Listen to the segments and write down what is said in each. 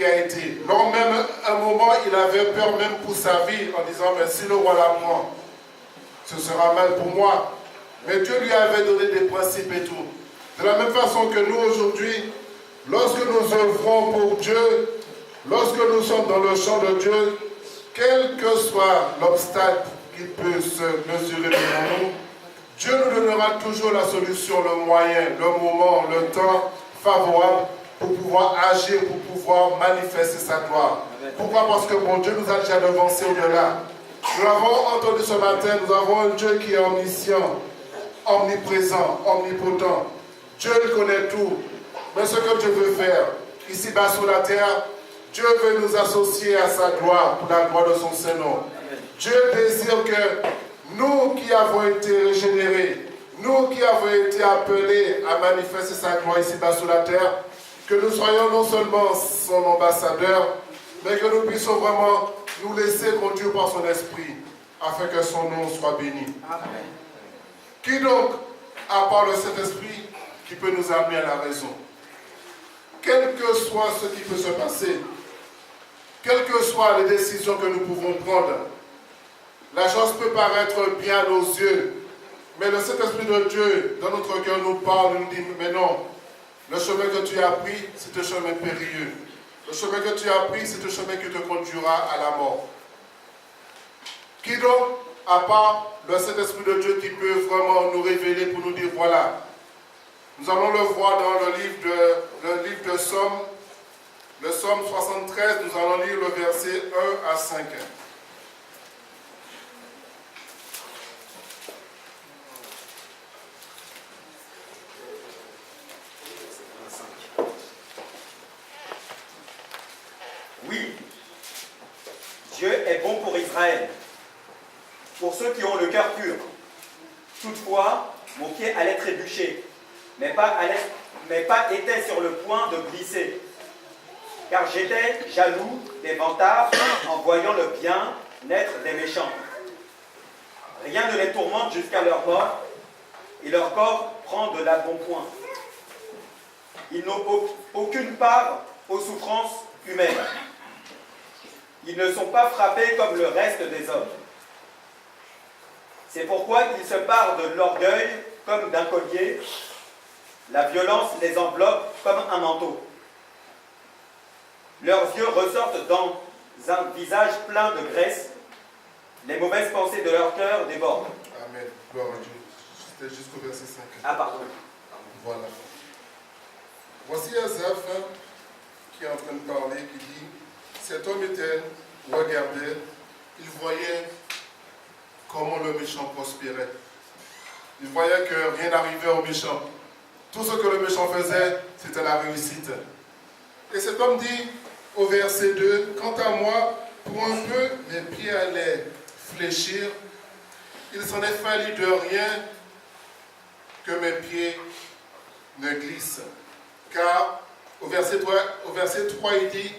qui a été. Lors même, un moment, il avait peur même pour sa vie en disant, mais si le roi la prend, ce sera mal pour moi. Mais Dieu lui avait donné des principes et tout. De la même façon que nous aujourd'hui, lorsque nous œuvrons pour Dieu, lorsque nous sommes dans le champ de Dieu, quel que soit l'obstacle qui peut se mesurer devant nous, Dieu nous donnera toujours la solution, le moyen, le moment, le temps favorable pour pouvoir agir, pour pouvoir manifester sa gloire. Pourquoi? Parce que mon Dieu nous a déjà devancé au-delà. Nous l'avons entendu ce matin, nous avons un Dieu qui est omniscient, omniprésent, omnipotent. Dieu il connaît tout. Mais ce que Dieu veut faire, ici-bas sur la terre, Dieu veut nous associer à sa gloire, pour la gloire de son Saint-Nom. Dieu désire que nous qui avons été régénérés, nous qui avons été appelés à manifester sa gloire ici-bas sur la terre, que nous soyons non seulement son ambassadeur, mais que nous puissions vraiment nous laisser conduire par son esprit, afin que son nom soit béni. Amen. Qui donc, à part le Saint-Esprit, qui peut nous amener à la raison? Quel que soit ce qui peut se passer, quelles que soient les décisions que nous pouvons prendre, la chose peut paraître bien à nos yeux, mais le Saint-Esprit de Dieu, dans notre cœur, nous parle, nous dit, mais non, le chemin que tu as pris, c'est un chemin périlleux. Le chemin que tu as pris, c'est un chemin qui te conduira à la mort. Qui donc, à part le Saint-Esprit de Dieu qui peut vraiment nous révéler pour nous dire, voilà, nous allons le voir dans le livre de Somme, le Somme 73, nous allons lire le verset 1 à 5. Oui, Dieu est bon pour Israël, pour ceux qui ont le cœur pur. Toutefois, mon pied allait trébucher, mais pas était sur le point de glisser, car j'étais jaloux des vantards en voyant le bien naître des méchants. Rien ne les tourmente jusqu'à leur mort, et leur corps prend de l'embonpoint. Ils n'ont aucune part aux souffrances humaines. Ils ne sont pas frappés comme le reste des hommes. C'est pourquoi ils se parent de l'orgueil comme d'un collier. La violence les enveloppe comme un manteau. Leurs yeux ressortent dans un visage plein de graisse. Les mauvaises pensées de leur cœur débordent. Amen. Gloire à Dieu. C'était jusqu'au verset 5. Ah, pardon. Voilà. Voici Asaph qui est en train de parler, qui dit, cet homme était, regardait, il voyait comment le méchant prospérait. Il voyait que rien n'arrivait au méchant. Tout ce que le méchant faisait, c'était la réussite. Et cet homme dit au verset 2, quant à moi, pour un peu, mes pieds allaient fléchir. Il s'en est fallu de rien que mes pieds ne glissent. Car, au verset 3, il dit,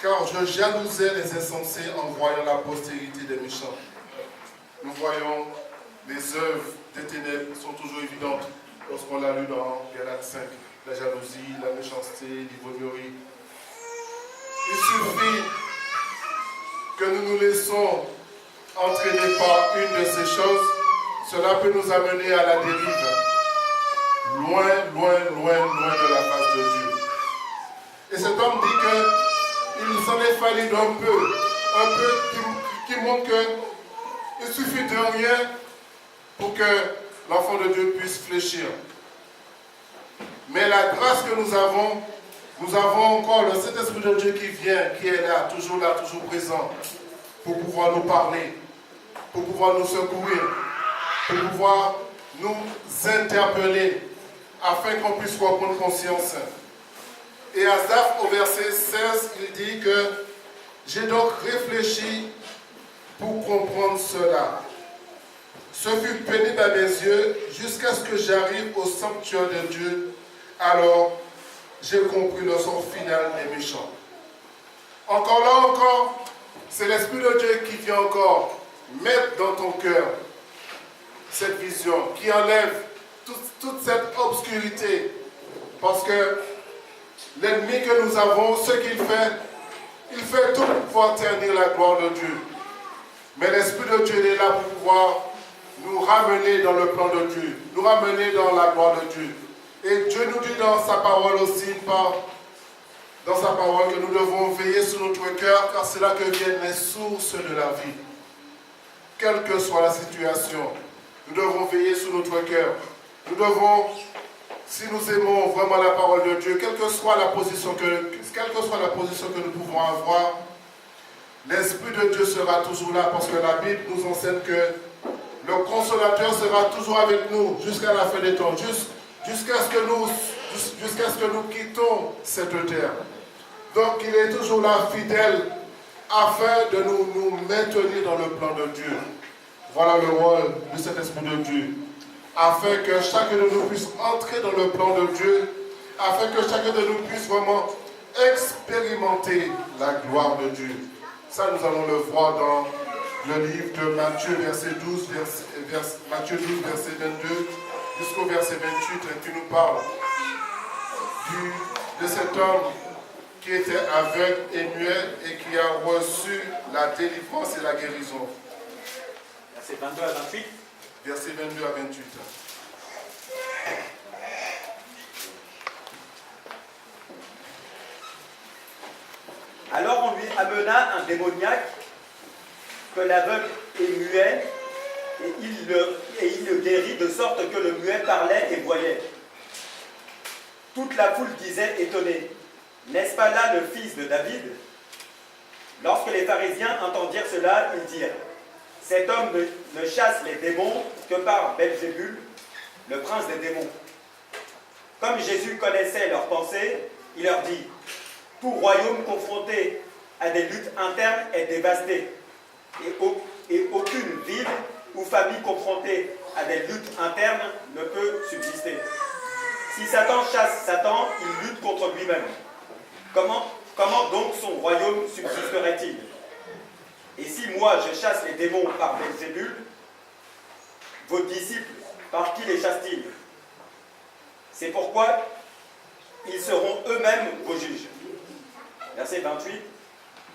car je jalousais les insensés en voyant la postérité des méchants. Nous voyons les œuvres des ténèbres sont toujours évidentes lorsqu'on l'a lu dans Galates 5. La jalousie, la méchanceté, l'ivrognerie. Il suffit que nous nous laissons entraîner par une de ces choses. Cela peut nous amener à la dérive. Loin, loin, loin, loin de la face de Dieu. Et cet homme dit qu'il s'en est fallu d'un peu qui montre qu'il suffit de rien pour que l'enfant de Dieu puisse fléchir. Mais la grâce que nous avons encore le Saint-Esprit de Dieu qui vient, qui est là, toujours présent, pour pouvoir nous parler, pour pouvoir nous secourir, pour pouvoir nous interpeller, afin qu'on puisse reprendre conscience. Et Asaph, au verset 16, il dit que j'ai donc réfléchi pour comprendre cela. Ce fut pénible à mes yeux jusqu'à ce que j'arrive au sanctuaire de Dieu. Alors, j'ai compris le sort final des méchants. Encore, c'est l'Esprit de Dieu qui vient encore mettre dans ton cœur cette vision, qui enlève toute cette obscurité. Parce que l'ennemi que nous avons, ce qu'il fait, il fait tout pour pouvoir ternir la gloire de Dieu. Mais l'Esprit de Dieu est là pour pouvoir nous ramener dans le plan de Dieu, nous ramener dans la gloire de Dieu. Et Dieu nous dit dans sa parole aussi, dans sa parole, que nous devons veiller sur notre cœur, car c'est là que viennent les sources de la vie. Quelle que soit la situation, nous devons veiller sur notre cœur. Nous devons, si nous aimons vraiment la parole de Dieu, quelle que soit la position que nous pouvons avoir, l'Esprit de Dieu sera toujours là, parce que la Bible nous enseigne que le Consolateur sera toujours avec nous jusqu'à la fin des temps, jusqu'à ce que nous quittons cette terre. Donc il est toujours là, fidèle, afin de nous maintenir dans le plan de Dieu. Voilà le rôle de cet Esprit de Dieu. Afin que chacun de nous puisse entrer dans le plan de Dieu, afin que chacun de nous puisse vraiment expérimenter la gloire de Dieu. Ça, nous allons le voir dans le livre de Matthieu, verset 12, Matthieu 12, verset 22, jusqu'au verset 28, qui nous parle de cet homme qui était aveugle et muet et qui a reçu la délivrance et la guérison. Verset 22 à 28. Verset 22 à 28. Alors on lui amena un démoniaque que l'aveugle est muet, et il le guérit de sorte que le muet parlait et voyait. Toute la foule disait étonnée, n'est-ce pas là le fils de David? Lorsque les pharisiens entendirent cela, ils dirent, cet homme ne chasse les démons que par Belzébul, le prince des démons. Comme Jésus connaissait leurs pensées, il leur dit, tout royaume confronté à des luttes internes est dévasté, et aucune ville ou famille confrontée à des luttes internes ne peut subsister. Si Satan chasse Satan, il lutte contre lui-même. Comment donc son royaume subsisterait-il? Et si moi je chasse les démons par Belzébul, vos disciples, par qui les chassent-ils? C'est pourquoi ils seront eux-mêmes vos juges. Verset 28.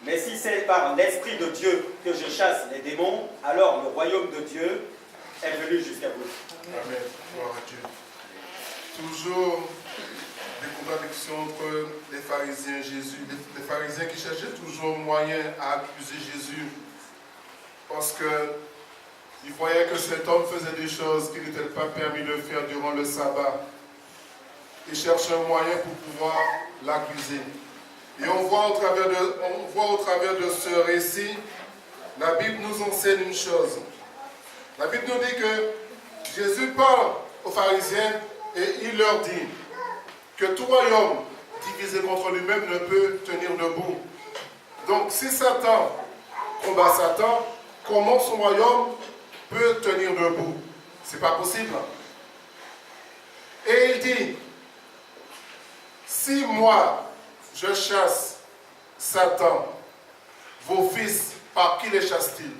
Mais si c'est par l'Esprit de Dieu que je chasse les démons, alors le royaume de Dieu est venu jusqu'à vous. Amen. Gloire à Dieu. Toujours des contradictions entre les pharisiens et Jésus. Les pharisiens qui cherchaient toujours moyen à accuser Jésus parce qu'ils voyaient que cet homme faisait des choses qu'il n'était pas permis de faire durant le sabbat. Ils cherchaient un moyen pour pouvoir l'accuser. Et on voit au travers de ce récit, la Bible nous enseigne une chose. La Bible nous dit que Jésus parle aux pharisiens et il leur dit que tout royaume divisé contre lui-même ne peut tenir debout. Donc si Satan combat Satan, comment son royaume peut tenir debout? C'est pas possible. Et il dit, si moi je chasse Satan, vos fils, par qui les chasse-t-il?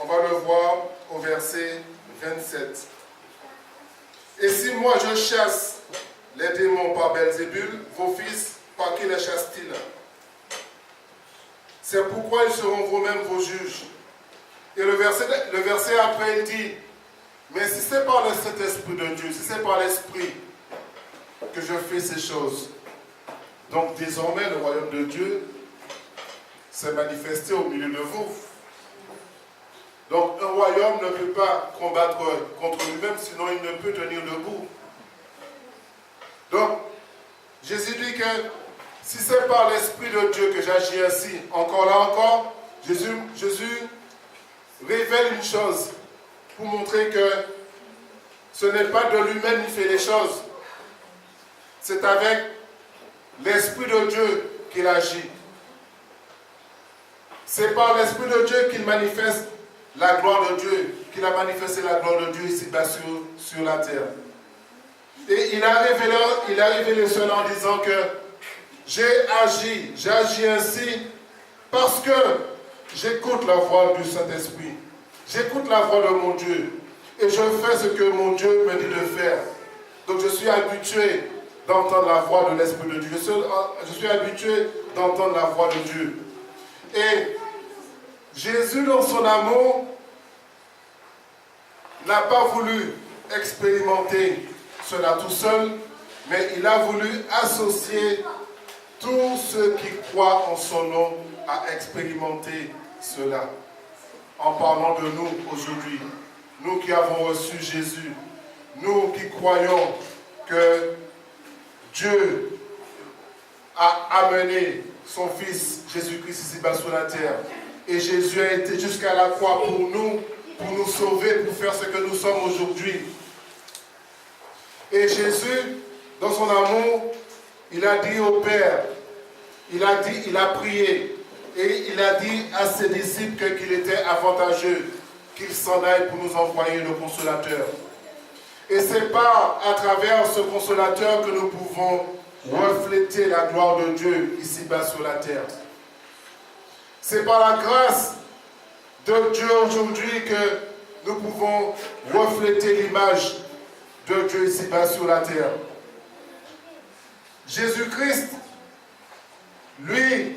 On va le voir au verset 27. Et si moi je chasse les démons par Belzébul, vos fils, par qui les chassent-ils? C'est pourquoi ils seront vous-mêmes vos juges. Et le verset après, il dit, mais si c'est par le Saint-Esprit de Dieu, si c'est par l'Esprit que je fais ces choses, donc désormais le royaume de Dieu s'est manifesté au milieu de vous. Donc un royaume ne peut pas combattre contre lui-même, sinon il ne peut tenir debout. Donc Jésus dit que si c'est par l'Esprit de Dieu que j'agis ainsi, encore, Jésus révèle une chose pour montrer que ce n'est pas de lui-même qu'il fait les choses. C'est avec l'Esprit de Dieu qu'il agit. C'est par l'Esprit de Dieu qu'il manifeste la gloire de Dieu, qu'il a manifesté la gloire de Dieu ici-bas sur la terre. Et il a révélé cela en disant que j'agis ainsi parce que j'écoute la voix du Saint-Esprit. J'écoute la voix de mon Dieu et je fais ce que mon Dieu me dit de faire. Donc je suis habitué d'entendre la voix de l'Esprit de Dieu. Je suis habitué d'entendre la voix de Dieu. Et Jésus, dans son amour, n'a pas voulu expérimenter cela tout seul, mais il a voulu associer tous ceux qui croient en son nom à expérimenter cela. En parlant de nous aujourd'hui, nous qui avons reçu Jésus, nous qui croyons que Dieu a amené son Fils Jésus-Christ ici-bas sur la terre. Et Jésus a été jusqu'à la croix pour nous sauver, pour faire ce que nous sommes aujourd'hui. Et Jésus, dans son amour, il a dit au Père, il a prié, et il a dit à ses disciples qu'il était avantageux qu'ils s'en aillent pour nous envoyer le Consolateur. Et c'est pas à travers ce Consolateur que nous pouvons refléter la gloire de Dieu ici-bas sur la terre. C'est par la grâce de Dieu aujourd'hui que nous pouvons refléter l'image de Dieu ici-bas sur la terre. Jésus-Christ, lui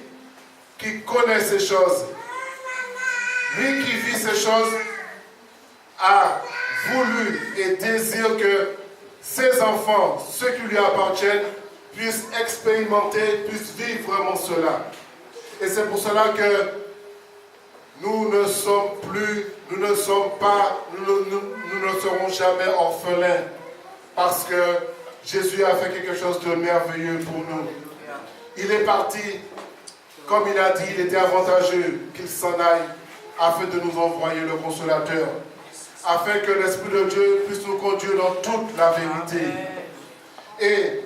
qui connaît ces choses, lui qui vit ces choses, a voulu et désire que ses enfants, ceux qui lui appartiennent, puissent expérimenter, puissent vivre vraiment cela. Et c'est pour cela que nous ne serons jamais orphelins, parce que Jésus a fait quelque chose de merveilleux pour nous. Il est parti, comme il a dit, il était avantageux qu'il s'en aille, afin de nous envoyer le Consolateur, afin que l'Esprit de Dieu puisse nous conduire dans toute la vérité. Et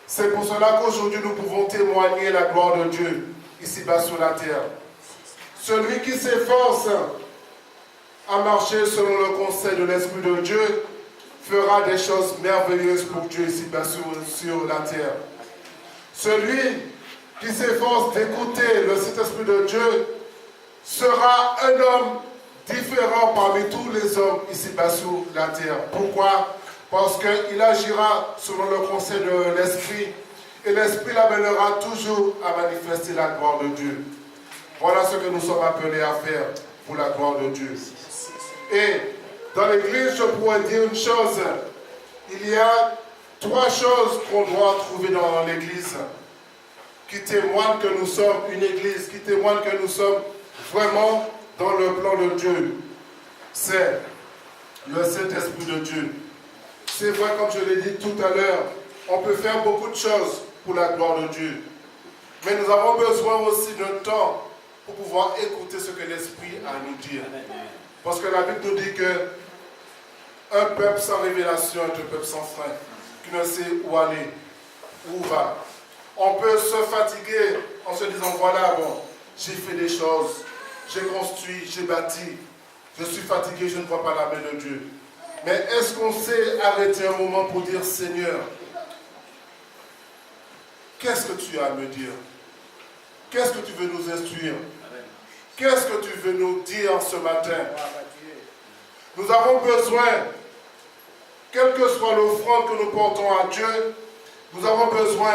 c'est pour cela qu'aujourd'hui nous pouvons témoigner la gloire de Dieu ici-bas sur la terre. Celui qui s'efforce à marcher selon le conseil de l'Esprit de Dieu fera des choses merveilleuses pour Dieu ici-bas sur la terre. Celui qui s'efforce d'écouter le Saint-Esprit de Dieu sera un homme différent parmi tous les hommes ici-bas sur la terre. Pourquoi? Parce qu'il agira selon le conseil de l'Esprit, et l'Esprit l'amènera toujours à manifester la gloire de Dieu. Voilà ce que nous sommes appelés à faire pour la gloire de Dieu. Et dans l'Église, je pourrais dire une chose. Il y a 3 choses qu'on doit trouver dans l'Église qui témoignent que nous sommes une Église, qui témoignent que nous sommes vraiment dans le plan de Dieu. C'est le Saint-Esprit de Dieu. C'est vrai, comme je l'ai dit tout à l'heure, on peut faire beaucoup de choses pour la gloire de Dieu. Mais nous avons besoin aussi d'un temps pour pouvoir écouter ce que l'Esprit a à nous dire. Parce que la Bible nous dit que un peuple sans révélation est un peuple sans frein, qui ne sait où aller, où va. On peut se fatiguer en se disant, voilà, bon, j'ai fait des choses, j'ai construit, j'ai bâti, je suis fatigué, je ne vois pas la main de Dieu. Mais est-ce qu'on sait arrêter un moment pour dire, Seigneur, qu'est-ce que tu as à me dire? Qu'est-ce que tu veux nous instruire? Qu'est-ce que tu veux nous dire ce matin? Nous avons besoin, quelle que soit l'offrande que nous portons à Dieu, nous avons besoin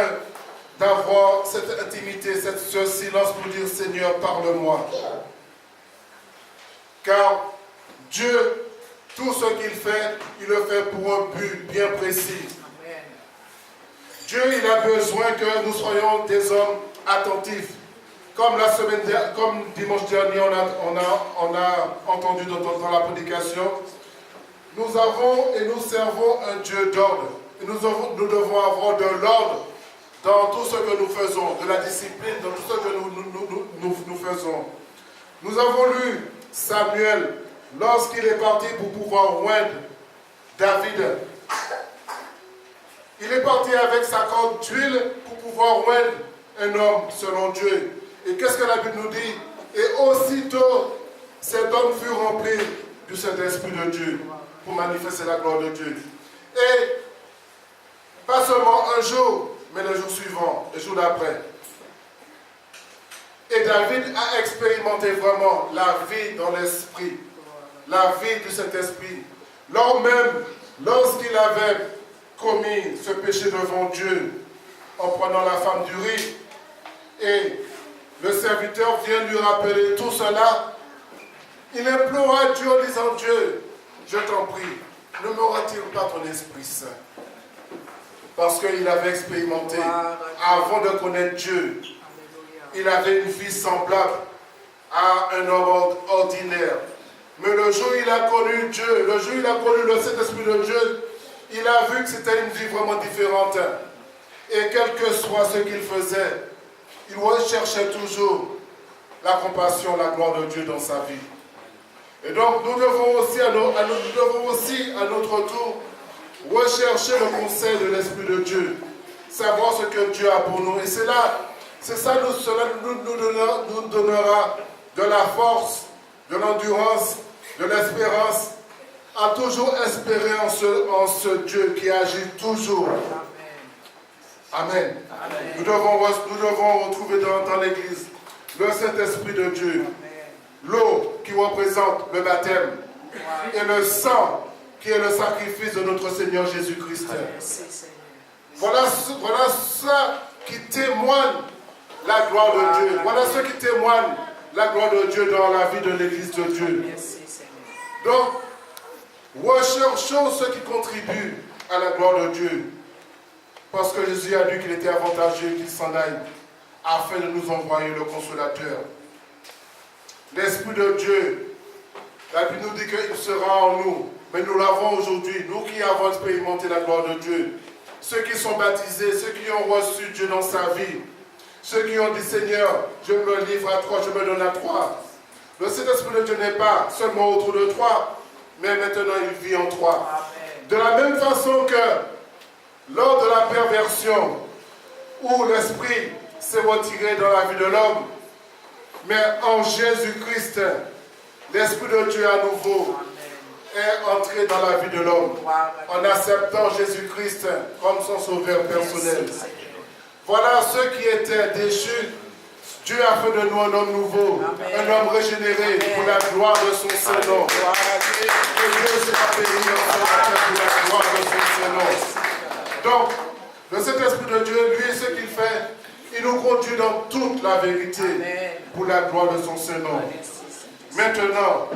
d'avoir cette intimité, ce silence pour dire, Seigneur, parle-moi. Car Dieu, tout ce qu'il fait, il le fait pour un but bien précis. Dieu, il a besoin que nous soyons des hommes attentifs. Comme dimanche dernier, on a entendu dans la prédication, nous avons et nous servons un Dieu d'ordre. Et nous devons avoir de l'ordre dans tout ce que nous faisons, de la discipline, dans tout ce que nous faisons. Nous avons lu Samuel lorsqu'il est parti pour pouvoir oindre David. Il est parti avec sa corde d'huile pour pouvoir oindre un homme selon Dieu. Et qu'est-ce que la Bible nous dit? Et aussitôt, cet homme fut rempli du Saint-Esprit de Dieu pour manifester la gloire de Dieu. Et pas seulement un jour, mais le jour suivant, le jour d'après. Et David a expérimenté vraiment la vie dans l'Esprit, la vie du Saint-Esprit. Lors même, lorsqu'il avait commis ce péché devant Dieu en prenant la femme d'Uri. Et le serviteur vient lui rappeler tout cela. Il implora Dieu en disant, Dieu, je t'en prie, ne me retire pas ton Esprit Saint. Parce qu'il avait expérimenté, avant de connaître Dieu, il avait une vie semblable à un homme ordinaire. Mais le jour où il a connu Dieu, le jour où il a connu le Saint-Esprit de Dieu, il a vu que c'était une vie vraiment différente. Et quel que soit ce qu'il faisait, il recherchait toujours la compassion, la gloire de Dieu dans sa vie. Et donc nous devons aussi à notre tour rechercher le conseil de l'Esprit de Dieu, savoir ce que Dieu a pour nous. Et cela nous donnera de la force, de l'endurance, de l'espérance, à toujours espérer en ce Dieu qui agit toujours. Amen. Amen. Nous devons retrouver dans l'Église le Saint-Esprit de Dieu, l'eau qui représente le baptême et le sang qui est le sacrifice de notre Seigneur Jésus-Christ. Voilà ça qui témoigne la gloire de Dieu. Voilà ce qui témoigne la gloire de Dieu dans la vie de l'Église de Dieu. Donc, recherchons ce qui contribue à la gloire de Dieu. Parce que Jésus a dit qu'il était avantageux qu'il s'en aille afin de nous envoyer le Consolateur. L'Esprit de Dieu, la Bible nous dit qu'il sera en nous. Mais nous l'avons aujourd'hui, nous qui avons expérimenté la gloire de Dieu. Ceux qui sont baptisés, ceux qui ont reçu Dieu dans sa vie. Ceux qui ont dit, Seigneur, je me livre à toi, je me donne à toi. Le Saint-Esprit de Dieu n'est pas seulement autour de toi, mais maintenant il vit en toi. Amen. De la même façon que lors de la perversion, où l'Esprit s'est retiré dans la vie de l'homme, mais en Jésus-Christ, l'Esprit de Dieu à nouveau est entré dans la vie de l'homme, en acceptant Jésus-Christ comme son sauveur personnel. Voilà ceux qui étaient déchus. Dieu a fait de nous un homme nouveau, un homme régénéré pour la gloire de son Saint-Nom. Et Dieu sera béni en ce matin pour la gloire de son Saint-Nom. Donc, le Saint-Esprit de Dieu, lui, ce qu'il fait, il nous conduit dans toute la vérité pour la gloire de son Saint-Nom. Maintenant,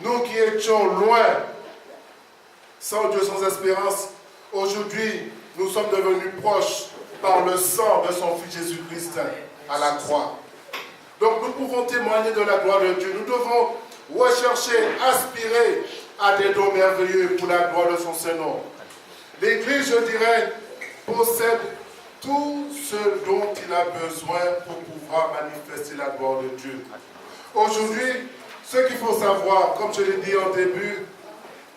nous qui étions loin, sans Dieu, sans espérance, aujourd'hui, nous sommes devenus proches par le sang de son Fils Jésus-Christ à la croix. Donc nous pouvons témoigner de la gloire de Dieu. Nous devons rechercher, aspirer à des dons merveilleux pour la gloire de son Saint-Nom. L'Église, je dirais, possède tout ce dont il a besoin pour pouvoir manifester la gloire de Dieu. Aujourd'hui, ce qu'il faut savoir, comme je l'ai dit en début,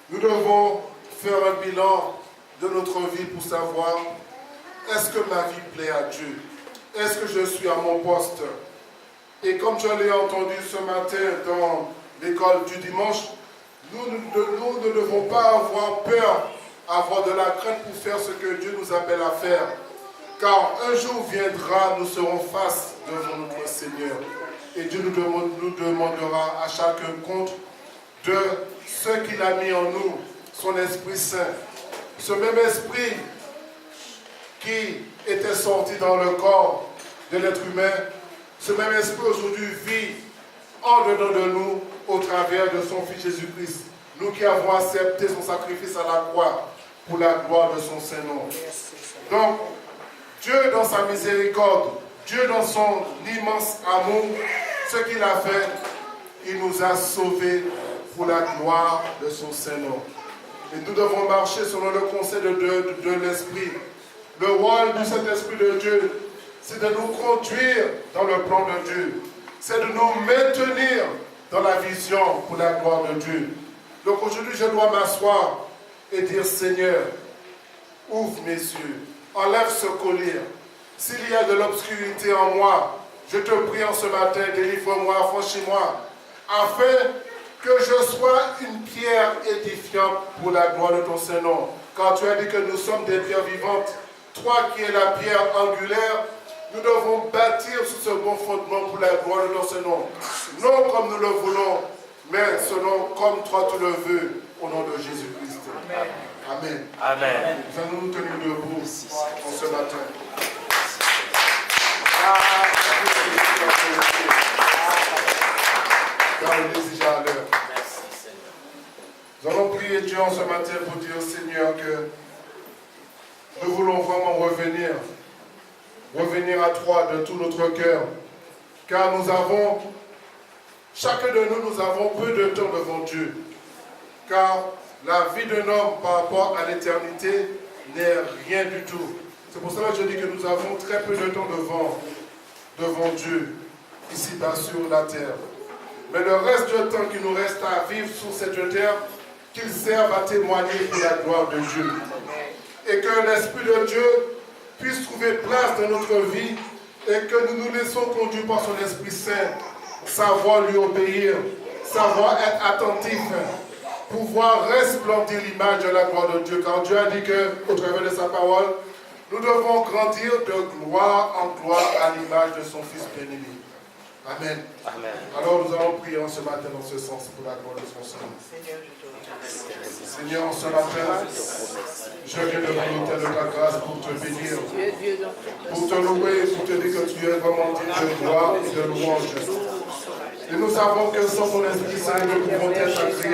nous devons faire un bilan de notre vie pour savoir, est-ce que ma vie plaît à Dieu? Est-ce que je suis à mon poste? Et comme je l'ai entendu ce matin dans l'école du dimanche, nous ne devons pas avoir peur, avoir de la crainte pour faire ce que Dieu nous appelle à faire. Car un jour viendra, nous serons face devant notre Seigneur. Et Dieu nous demandera à chacun compte de ce qu'il a mis en nous, son Esprit Saint. Ce même Esprit qui était sorti dans le corps de l'être humain, ce même Esprit aujourd'hui vit en dedans de nous au travers de son Fils Jésus-Christ. Nous qui avons accepté son sacrifice à la croix pour la gloire de son Saint-Nom. Donc, Dieu dans sa miséricorde, Dieu dans son immense amour, ce qu'il a fait, il nous a sauvés pour la gloire de son Saint-Nom. Et nous devons marcher selon le conseil de l'Esprit. Le rôle du Saint-Esprit de Dieu, c'est de nous conduire dans le plan de Dieu. C'est de nous maintenir dans la vision pour la gloire de Dieu. Donc aujourd'hui, je dois m'asseoir et dire, Seigneur, ouvre mes yeux, enlève ce collier. S'il y a de l'obscurité en moi, je te prie en ce matin, délivre-moi, affranchis-moi, afin que je sois une pierre édifiante pour la gloire de ton Saint-Nom. Car tu as dit que nous sommes des pierres vivantes. Toi qui es la pierre angulaire, nous devons bâtir sur ce bon fondement pour la gloire de ton Saint-Nom. Non comme nous le voulons, mais selon comme toi tu le veux, au nom de Jésus-Christ. Amen. Amen. Amen. Nous allons nous tenir debout en ce matin. Car il est déjà à l'heure. Nous allons prier Dieu en ce matin pour dire, Seigneur, que nous voulons vraiment revenir à toi de tout notre cœur. Car nous avons, chacun de nous avons peu de temps devant Dieu. Car la vie d'un homme par rapport à l'éternité n'est rien du tout. C'est pour cela que je dis que nous avons très peu de temps devant Dieu, ici-bas sur la terre. Mais le reste du temps qui nous reste à vivre sur cette terre, qu'il serve à témoigner pour la gloire de Dieu. Et que l'Esprit de Dieu puisse trouver place dans notre vie et que nous nous laissons conduire par son Esprit Saint, savoir lui obéir, savoir être attentif, pouvoir resplendir l'image de la gloire de Dieu. Car Dieu a dit qu'au travers de sa parole, nous devons grandir de gloire en gloire à l'image de son Fils bien-aimé. Amen. Amen. Alors nous allons prier en ce matin dans ce sens pour la gloire de son Seigneur. Seigneur, en ce matin, je viens devant l'autel de ta grâce pour te bénir, pour te louer, pour te dire que tu es vraiment digne de gloire et de louange. Et nous savons que sans ton Esprit Saint, nous pouvons être agréés.